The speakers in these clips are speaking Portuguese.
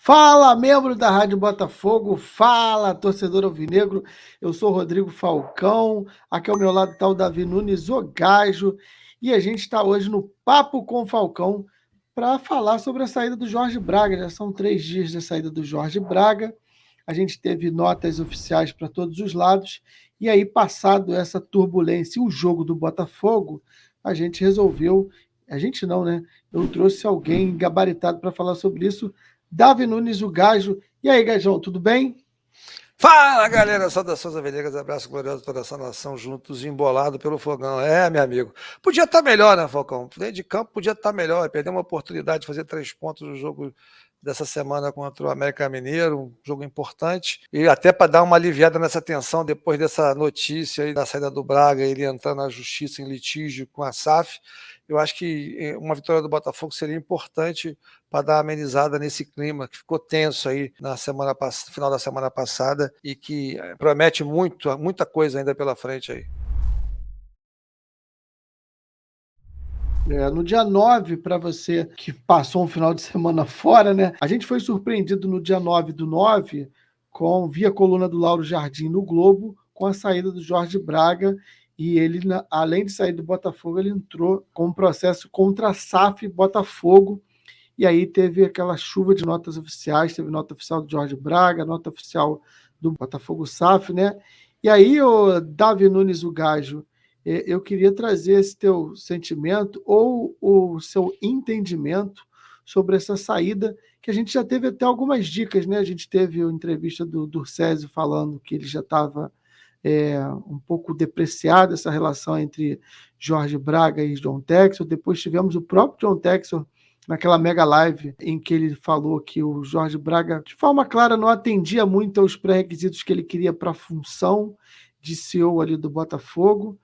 Fala, membro da Rádio Botafogo, fala, torcedor alvinegro. Eu sou o Rodrigo Falcão, aqui ao meu lado está o Davi Nunes, o Gajo, e a gente está hoje no Papo com o Falcão para falar sobre a saída do Jorge Braga. Já são 3 dias da saída do Jorge Braga, a gente teve notas oficiais para todos os lados, e aí, passado essa turbulência e o jogo do Botafogo, a gente resolveu, a gente não, né? Eu trouxe alguém gabaritado para falar sobre isso. Davi Nunes, o Gajo. E aí, Gajão, tudo bem? Fala, galera, saudações alvinegras, abraço glorioso toda essa nação, juntos, embolado pelo fogão. Meu amigo, podia estar melhor, né, Falcão? Dentro de campo podia estar melhor, perder uma oportunidade de fazer 3 pontos no jogo dessa semana contra o América Mineiro, um jogo importante, e até para dar uma aliviada nessa tensão depois dessa notícia aí da saída do Braga, ele entrando na justiça em litígio com a SAF. Eu acho que uma vitória do Botafogo seria importante para dar amenizada nesse clima que ficou tenso aí na final da semana passada e que promete muita coisa ainda pela frente aí. No dia 9, para você que passou um final de semana fora, né? A gente foi surpreendido no dia 9/9 via coluna do Lauro Jardim no Globo, com a saída do Jorge Braga. E ele, além de sair do Botafogo, ele entrou com um processo contra a SAF Botafogo. E aí teve aquela chuva de notas oficiais, teve nota oficial do Jorge Braga, nota oficial do Botafogo SAF, né? E aí, o Davi Nunes, o Gajo, eu queria trazer esse teu sentimento ou o seu entendimento sobre essa saída, que a gente já teve até algumas dicas, né? A gente teve a entrevista do Durcésio falando que ele já estava um pouco depreciado, essa relação entre Jorge Braga e John Textor. Depois tivemos o próprio John Textor naquela mega live em que ele falou que o Jorge Braga, de forma clara, não atendia muito aos pré-requisitos que ele queria para a função de CEO ali do Botafogo.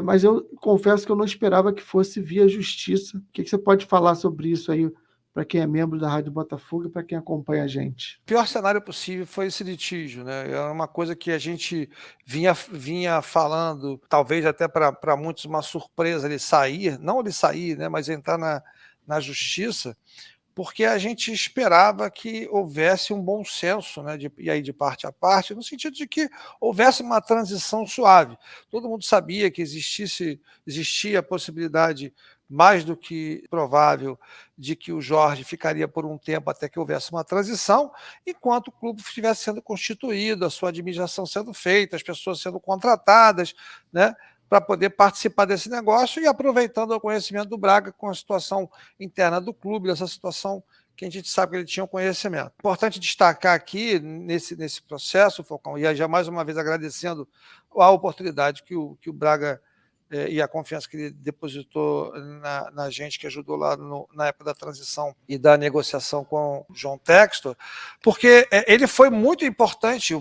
Mas eu confesso que eu não esperava que fosse via justiça. O que você pode falar sobre isso aí, para quem é membro da Rádio Botafogo e para quem acompanha a gente? O pior cenário possível foi esse litígio, né? É uma coisa que a gente vinha falando, talvez até para muitos uma surpresa ele sair, não ele sair, né, mas entrar na justiça, porque a gente esperava que houvesse um bom senso, né, e aí de parte a parte, no sentido de que houvesse uma transição suave. Todo mundo sabia que existia a possibilidade mais do que provável de que o Jorge ficaria por um tempo até que houvesse uma transição, enquanto o clube estivesse sendo constituído, a sua administração sendo feita, as pessoas sendo contratadas, né, para poder participar desse negócio e aproveitando o conhecimento do Braga com a situação interna do clube, dessa situação que a gente sabe que ele tinha um conhecimento. Importante destacar aqui, nesse processo, Falcão, e já mais uma vez agradecendo a oportunidade que o Braga e a confiança que ele depositou na gente, que ajudou lá na época da transição e da negociação com o John Textor, porque ele foi muito importante,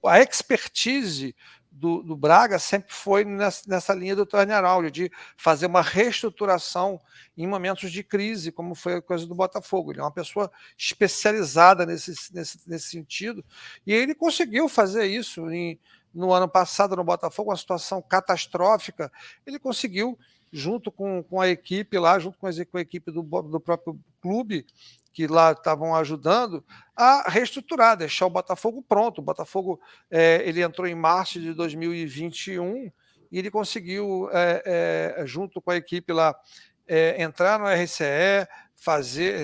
a expertise do Braga sempre foi nessa linha do turnaround, de fazer uma reestruturação em momentos de crise, como foi a coisa do Botafogo. Ele é uma pessoa especializada nesse sentido, e ele conseguiu fazer isso no ano passado no Botafogo, uma situação catastrófica. Ele conseguiu, junto com a equipe lá, junto com a equipe do próprio clube, que lá estavam ajudando, a reestruturar, deixar o Botafogo pronto. O Botafogo ele entrou em março de 2021 e ele conseguiu, junto com a equipe lá, entrar no RCE,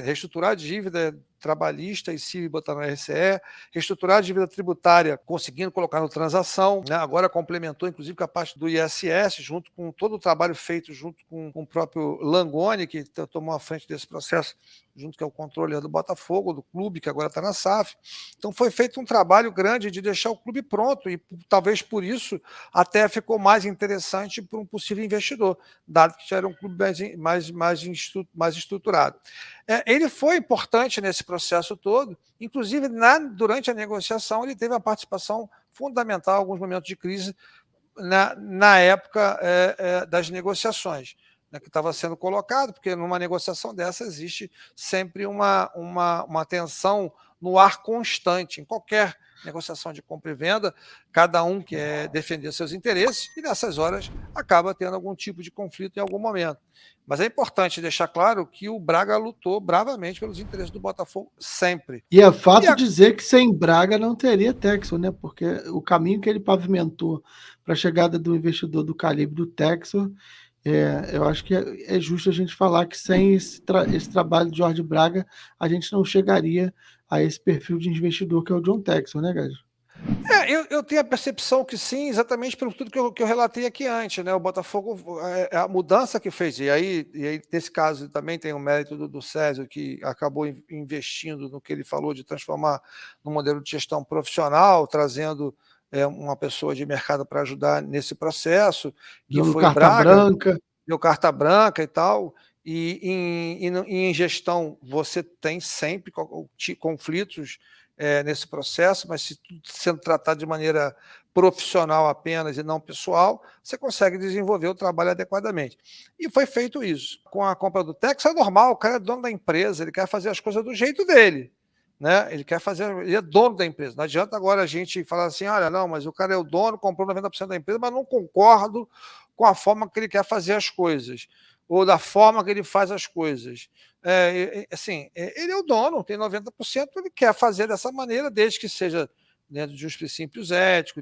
reestruturar a dívida trabalhista e se botar no RCE, reestruturar a dívida tributária, conseguindo colocar no transação, né? Agora complementou, inclusive, com a parte do ISS, junto com todo o trabalho feito junto com o próprio Langoni, que tomou a frente desse processo, junto com o controle do Botafogo, do clube, que agora está na SAF. Então foi feito um trabalho grande de deixar o clube pronto, e talvez por isso até ficou mais interessante para um possível investidor, dado que já era um clube mais estruturado. Ele foi importante nesse processo todo, inclusive durante a negociação ele teve uma participação fundamental em alguns momentos de crise na época das negociações, né, que estava sendo colocado, porque numa negociação dessa existe sempre uma tensão no ar constante, em qualquer negociação de compra e venda, cada um quer defender seus interesses, e nessas horas acaba tendo algum tipo de conflito em algum momento. Mas é importante deixar claro que o Braga lutou bravamente pelos interesses do Botafogo sempre. E é fato dizer que sem Braga não teria Textor, né? Porque o caminho que ele pavimentou para a chegada do investidor do calibre do Textor, eu acho que é justo a gente falar que sem esse trabalho de Jorge Braga, a gente não chegaria a esse perfil de investidor que é o John Textor, né, Gajo? Eu tenho a percepção que sim, exatamente pelo tudo que eu relatei aqui antes, né? O Botafogo, a mudança que fez, e aí nesse caso também tem o mérito do Césio, que acabou investindo no que ele falou de transformar no modelo de gestão profissional, trazendo uma pessoa de mercado para ajudar nesse processo, que Dando foi o carta Braga, branca. deu carta branca e tal. E em gestão você tem sempre conflitos nesse processo, mas se tudo sendo tratado de maneira profissional apenas e não pessoal, você consegue desenvolver o trabalho adequadamente. E foi feito isso. Com a compra do Tex, é normal, o cara é dono da empresa, ele quer fazer as coisas do jeito dele. Né? Ele é dono da empresa. Não adianta agora a gente falar assim: olha, não, mas o cara é o dono, comprou 90% da empresa, mas não concordo com a forma que ele quer fazer as coisas, ou da forma que ele faz as coisas. Ele é o dono, tem 90%, ele quer fazer dessa maneira, desde que seja dentro de uns princípios éticos,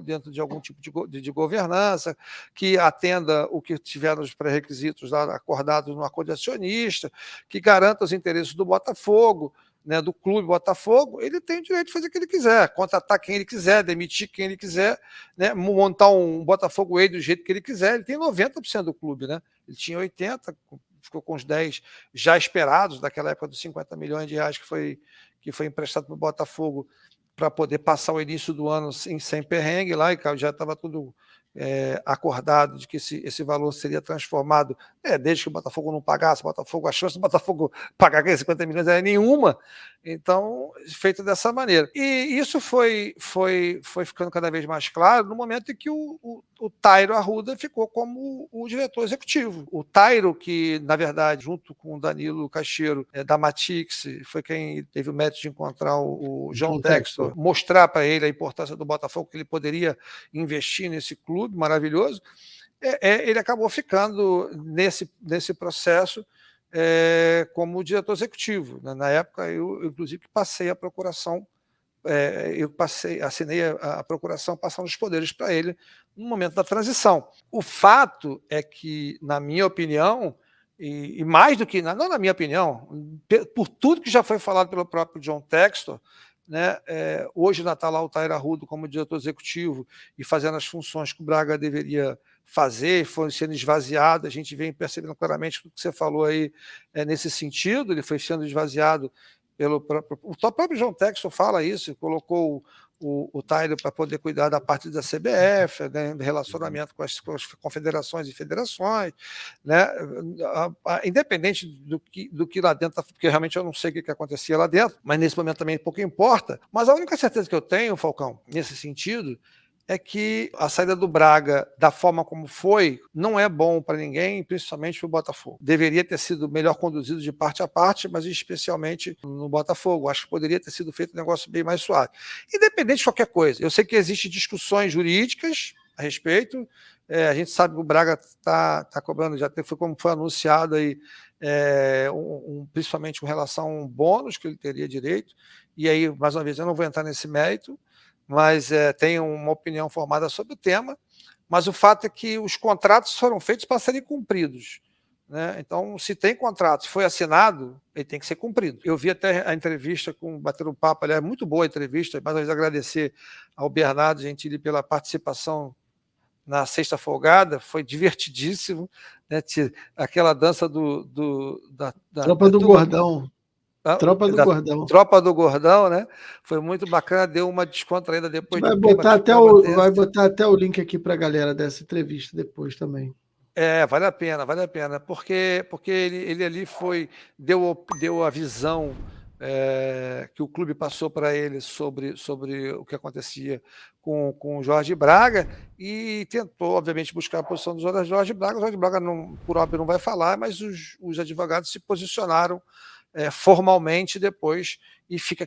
dentro de algum tipo de governança, que atenda o que tiver nos pré-requisitos lá acordados no acordo de acionista, que garanta os interesses do Botafogo, né, do clube Botafogo. Ele tem o direito de fazer o que ele quiser, contratar quem ele quiser, demitir quem ele quiser, né, montar um Botafogo Way do jeito que ele quiser. Ele tem 90% do clube, né? Ele tinha 80%, ficou com os 10% já esperados, daquela época dos 50 milhões de reais que foi emprestado para o Botafogo para poder passar o início do ano sem perrengue lá, e já estava tudo acordado de que esse valor seria transformado, desde que o Botafogo não pagasse, a chance do Botafogo pagar aqueles 50 milhões era nenhuma, então, feito dessa maneira. E isso foi ficando cada vez mais claro no momento em que o Tairo Arruda ficou como o diretor executivo. O Tairo, que, na verdade, junto com o Danilo Cacheiro, da Matix, foi quem teve o mérito de encontrar o John Textor, mostrar para ele a importância do Botafogo, que ele poderia investir nesse clube maravilhoso, ele acabou ficando nesse processo como diretor executivo. Na época, eu inclusive passei a procuração, assinei a procuração passando os poderes para ele no momento da transição. O fato é que, na minha opinião, e mais do que, não na minha opinião, por tudo que já foi falado pelo próprio John Textor, né, hoje está lá o Tairo Arruda como diretor executivo e fazendo as funções que o Braga deveria fazer, foi sendo esvaziado, a gente vem percebendo claramente tudo que você falou aí nesse sentido, ele foi sendo esvaziado o próprio John Textor fala isso, colocou o Tairo para poder cuidar da parte da CBF, né, relacionamento com as confederações e federações, né, independente do que lá dentro, porque realmente eu não sei o que acontecia lá dentro, mas nesse momento também pouco importa. Mas a única certeza que eu tenho, Falcão, nesse sentido, é que a saída do Braga, da forma como foi, não é bom para ninguém, principalmente para o Botafogo. Deveria ter sido melhor conduzido de parte a parte, mas especialmente no Botafogo. Acho que poderia ter sido feito um negócio bem mais suave. Independente de qualquer coisa, eu sei que existem discussões jurídicas a respeito. A gente sabe que o Braga está cobrando, já foi como foi anunciado aí, principalmente com relação a um bônus que ele teria direito. E aí, mais uma vez, eu não vou entrar nesse mérito, mas tenho uma opinião formada sobre o tema, mas o fato é que os contratos foram feitos para serem cumpridos, né? Então, se tem contrato, foi assinado, ele tem que ser cumprido. Eu vi até a entrevista bater um papo, aliás, muito boa a entrevista, mais uma vez agradecer ao Bernardo Gentili pela participação na Sexta Folgada, foi divertidíssimo, né? Aquela dança da Tropa do Gordão. Tropa do Gordão. Tropa do Gordão, né? Foi muito bacana, deu uma descontraída depois. Vai botar até o link aqui para a galera dessa entrevista depois também. Vale a pena, porque ele ali deu a visão que o clube passou para ele sobre o que acontecia com o Jorge Braga e tentou, obviamente, buscar a posição do Jorge Braga. O Jorge Braga, por óbvio, não vai falar, mas os advogados se posicionaram formalmente depois, e fica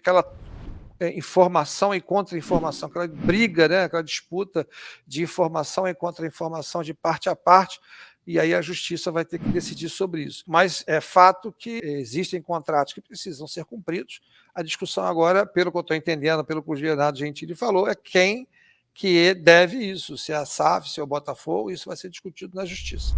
informação e contra-informação, aquela briga, né, aquela disputa de informação e contra-informação de parte a parte, e aí a justiça vai ter que decidir sobre isso. Mas é fato que existem contratos que precisam ser cumpridos. A discussão agora, pelo que eu estou entendendo, pelo que o Leonardo Gentili falou, é quem que deve isso, se é a SAF, se é o Botafogo, isso vai ser discutido na justiça.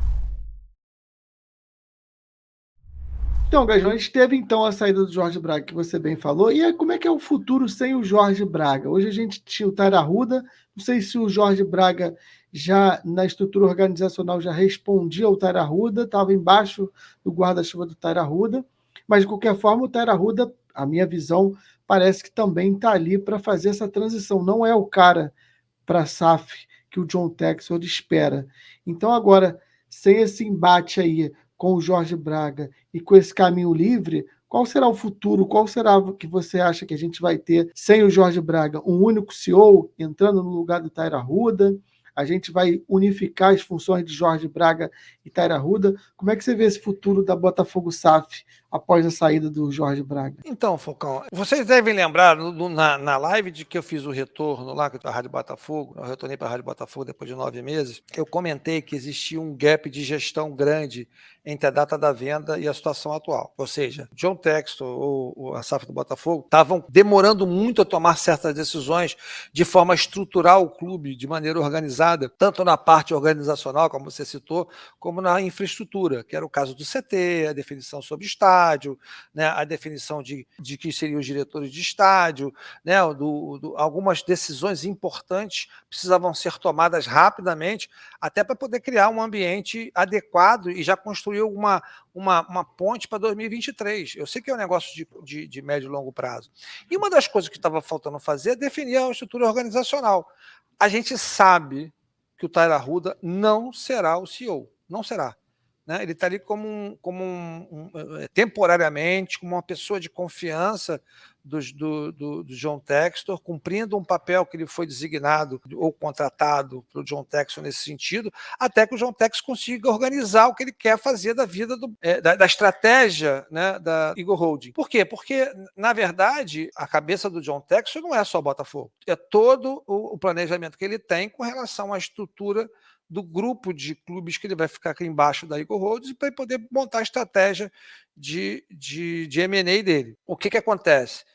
Então, Gajão, a gente teve então a saída do Jorge Braga, que você bem falou, e aí, como é que é o futuro sem o Jorge Braga? Hoje a gente tinha o Taira Arruda, não sei se o Jorge Braga já na estrutura organizacional já respondia ao Taira Arruda, estava embaixo do guarda-chuva do Taira Arruda, mas de qualquer forma o Taira Arruda, a minha visão, parece que também está ali para fazer essa transição, não é o cara para a SAF que o John Textor espera. Então agora, sem esse embate aí com o Jorge Braga e com esse caminho livre, qual será o futuro? Qual será que você acha que a gente vai ter sem o Jorge Braga? Um único CEO entrando no lugar do Taira Arruda? A gente vai unificar as funções de Jorge Braga e Taira Arruda? Como é que você vê esse futuro da Botafogo SAF após a saída do Jorge Braga? Então, Falcão, vocês devem lembrar na live de que eu fiz o retorno lá para a Rádio Botafogo, eu retornei para a Rádio Botafogo depois de 9 meses, eu comentei que existia um gap de gestão grande entre a data da venda e a situação atual. Ou seja, John Textor ou a SAF do Botafogo estavam demorando muito a tomar certas decisões de forma a estruturar o clube de maneira organizada, tanto na parte organizacional, como você citou, como na infraestrutura, que era o caso do CT, a definição sobre estádio, né, a definição de quem seriam os diretores de estádio, né, algumas decisões importantes precisavam ser tomadas rapidamente, até para poder criar um ambiente adequado e já construir uma ponte para 2023. Eu sei que é um negócio de médio e longo prazo. E uma das coisas que estava faltando fazer é definir a estrutura organizacional. A gente sabe que o Taira Arruda não será o CEO, não será. Né? Ele está ali temporariamente, como uma pessoa de confiança do John Textor, cumprindo um papel que ele foi designado ou contratado pelo John Textor nesse sentido, até que o John Textor consiga organizar o que ele quer fazer da vida, da estratégia, né, da Eagle Holding. Por quê? Porque, na verdade, a cabeça do John Textor não é só o Botafogo, é todo o planejamento que ele tem com relação à estrutura do grupo de clubes que ele vai ficar aqui embaixo da Eagle Holdings para poder montar a estratégia de M&A dele. O que acontece?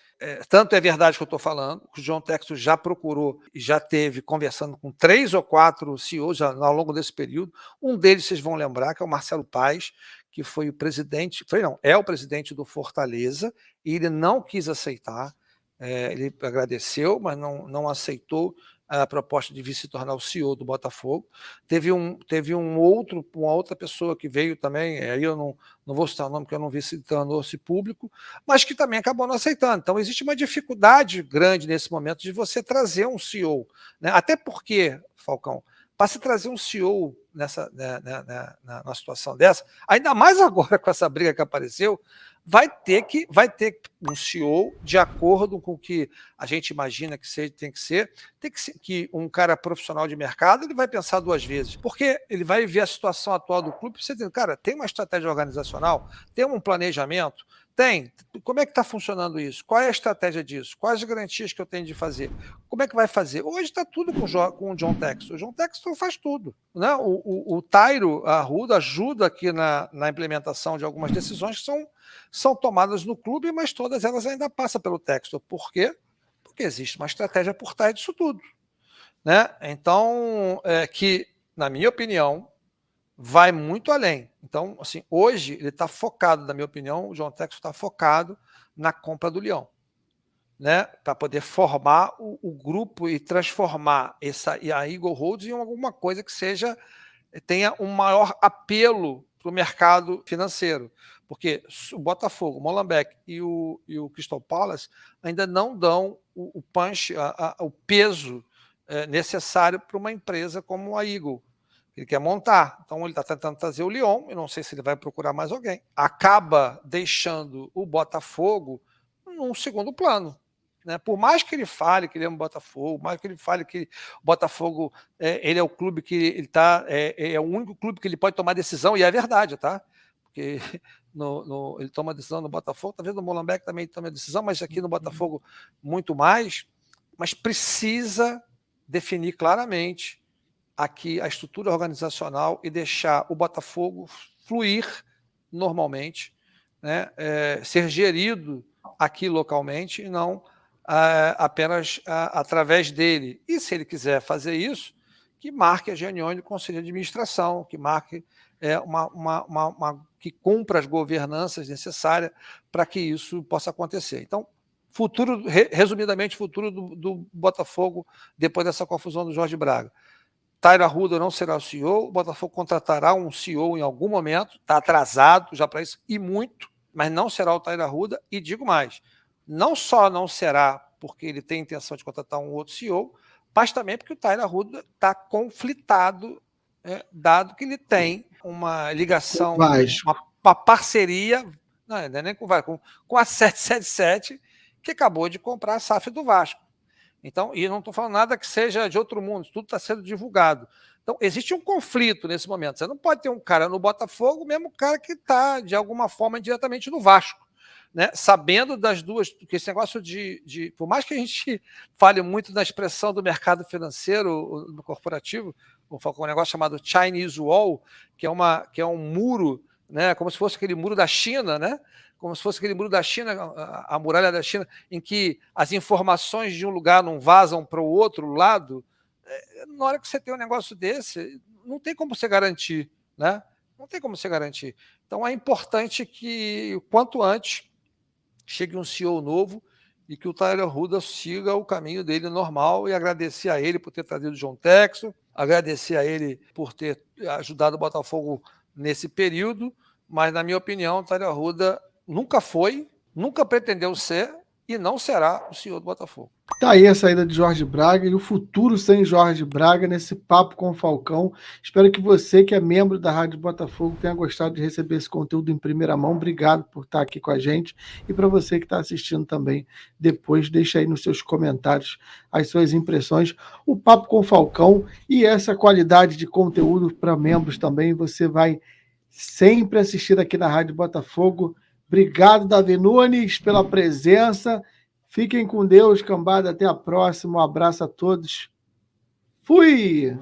Tanto é verdade que eu estou falando, que o John Textor já procurou e já teve conversando com 3 ou 4 CEOs ao longo desse período. Um deles vocês vão lembrar, que é o Marcelo Paes, que foi o presidente, é o presidente do Fortaleza, e ele não quis aceitar. Ele agradeceu, mas não aceitou a proposta de vir se tornar o CEO do Botafogo. Teve uma outra pessoa que veio também, aí eu não vou citar o nome, porque eu não vi se tornou-se público, mas que também acabou não aceitando. Então, existe uma dificuldade grande nesse momento de você trazer um CEO. Né? Até porque, Falcão, para se trazer um CEO numa situação dessa, ainda mais agora com essa briga que apareceu, vai ter um CEO de acordo com o que a gente imagina que tem que ser que um cara profissional de mercado, ele vai pensar 2 vezes, porque ele vai ver a situação atual do clube, você diz, cara, tem uma estratégia organizacional, tem um planejamento, tem. Como é que está funcionando isso? Qual é a estratégia disso? Quais as garantias que eu tenho de fazer? Como é que vai fazer? Hoje está tudo com o John Textor. O John Textor faz tudo. Né? O Tairo Arruda ajuda aqui na implementação de algumas decisões que são tomadas no clube, mas todas elas ainda passam pelo Textor. Por quê? Porque existe uma estratégia por trás disso tudo. Né? Então, que, na minha opinião, vai muito além. Então, assim, hoje ele está focado, na minha opinião, o John Textor está focado na compra do Leão, né? Para poder formar o grupo e transformar a Eagle Holdings em alguma coisa que tenha um maior apelo para o mercado financeiro. Porque o Botafogo, o Molenbeek e o Crystal Palace ainda não dão o punch, o peso necessário para uma empresa como a Eagle. Ele quer montar, então ele está tentando trazer o Lyon, eu não sei se ele vai procurar mais alguém. Acaba deixando o Botafogo num segundo plano. Né? Por mais que ele fale que ele ama o Botafogo, mais que ele fale que o Botafogo ele é o clube que ele tá, é o único clube que ele pode tomar decisão, e é verdade, tá? Porque ele toma decisão no Botafogo, talvez no Molenbeek também tome decisão, mas aqui no Botafogo muito mais, mas precisa definir claramente aqui a estrutura organizacional e deixar o Botafogo fluir normalmente, né, ser gerido aqui localmente e não apenas através dele. E se ele quiser fazer isso, que marque as reuniões do Conselho de Administração, que marque que cumpra as governanças necessárias para que isso possa acontecer. Então, resumidamente, futuro do Botafogo depois dessa confusão do Jorge Braga. Tairo Arruda não será o CEO, o Botafogo contratará um CEO em algum momento, está atrasado já para isso, e muito, mas não será o Tairo Arruda, e digo mais, não só não será porque ele tem intenção de contratar um outro CEO, mas também porque o Tairo Arruda está conflitado, dado que ele tem uma ligação, uma parceria, não é nem com a 777, que acabou de comprar a SAF do Vasco. Então, e não estou falando nada que seja de outro mundo, tudo está sendo divulgado. Então, existe um conflito nesse momento. Você não pode ter um cara no Botafogo, mesmo cara que está, de alguma forma, diretamente no Vasco. Né? Sabendo das duas, que esse negócio por mais que a gente fale muito da expressão do mercado financeiro, do corporativo, um negócio chamado Chinese Wall, que é um muro, né? Como se fosse aquele muro da China, né? Como se fosse aquele muro da China, a muralha da China, em que as informações de um lugar não vazam para o outro lado. Na hora que você tem um negócio desse, não tem como você garantir, né? Não tem como você garantir. Então é importante que, quanto antes, chegue um CEO novo e que o Tairo Arruda siga o caminho dele normal, e agradecer a ele por ter trazido o João Textor, agradecer a ele por ter ajudado o Botafogo nesse período, mas, na minha opinião, o Tairo Arruda nunca foi, nunca pretendeu ser e não será o CEO do Botafogo. Tá aí a saída de Jorge Braga e o futuro sem Jorge Braga nesse papo com o Falcão. Espero que você, que é membro da Rádio Botafogo, tenha gostado de receber esse conteúdo em primeira mão. Obrigado por estar aqui com a gente. E para você que está assistindo também, depois deixa aí nos seus comentários as suas impressões. O papo com o Falcão e essa qualidade de conteúdo para membros também, você vai sempre assistir aqui na Rádio Botafogo. Obrigado, Davi Nunes, pela presença. Fiquem com Deus, cambada. Até a próxima. Um abraço a todos. Fui!